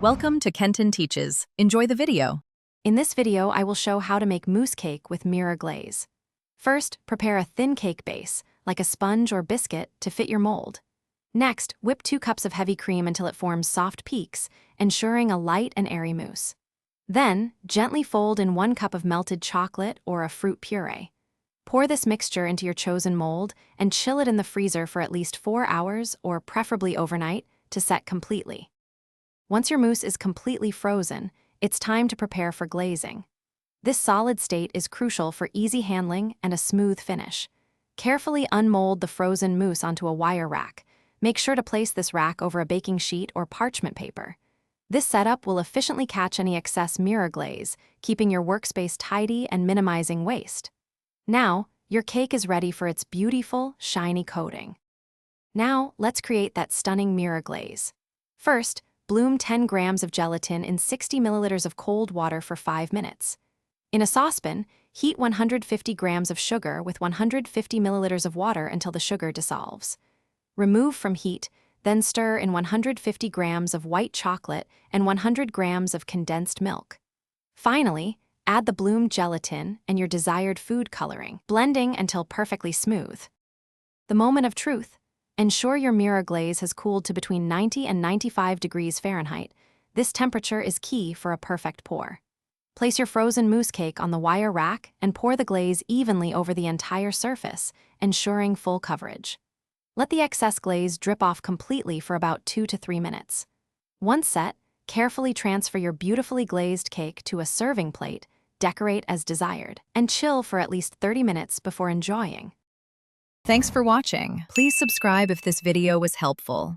Welcome to Kenton Teaches. Enjoy the video. In this video, I will show how to make mousse cake with mirror glaze. First, prepare a thin cake base, like a sponge or biscuit, to fit your mold. Next, whip 2 cups of heavy cream until it forms soft peaks, ensuring a light and airy mousse. Then, gently fold in 1 cup of melted chocolate or a fruit puree. Pour this mixture into your chosen mold and chill it in the freezer for at least 4 hours, or preferably overnight, to set completely. Once your mousse is completely frozen, it's time to prepare for glazing. This solid state is crucial for easy handling and a smooth finish. Carefully unmold the frozen mousse onto a wire rack. Make sure to place this rack over a baking sheet or parchment paper. This setup will efficiently catch any excess mirror glaze, keeping your workspace tidy and minimizing waste. Now, your cake is ready for its beautiful, shiny coating. Now, let's create that stunning mirror glaze. First, bloom 10 grams of gelatin in 60 milliliters of cold water for 5 minutes. In a saucepan, heat 150 grams of sugar with 150 milliliters of water until the sugar dissolves. Remove from heat, then stir in 150 grams of white chocolate and 100 grams of condensed milk. Finally, add the bloomed gelatin and your desired food coloring, blending until perfectly smooth. The moment of truth. Ensure your mirror glaze has cooled to between 90 and 95 degrees Fahrenheit. This temperature is key for a perfect pour. Place your frozen mousse cake on the wire rack and pour the glaze evenly over the entire surface, ensuring full coverage. Let the excess glaze drip off completely for about 2 to 3 minutes. Once set, carefully transfer your beautifully glazed cake to a serving plate, decorate as desired, and chill for at least 30 minutes before enjoying. Thanks for watching. Please subscribe if this video was helpful.